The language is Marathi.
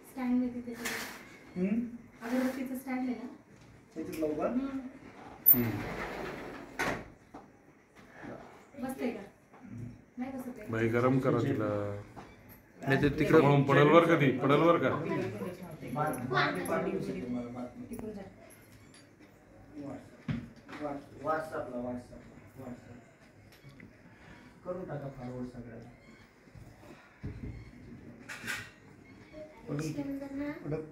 स्टँड आहे तिथे अगरबत्तीचं स्टँड आहे ना त्याच्यात लावू का बसते का नाही बसत आहे भाई गरम करा तिला नाही ते तिकडे म्हणून पडल वर का ती पडल वर का व्हॉट्सअपला करून टाका फॉरवर्ड सगळ्याला पुढं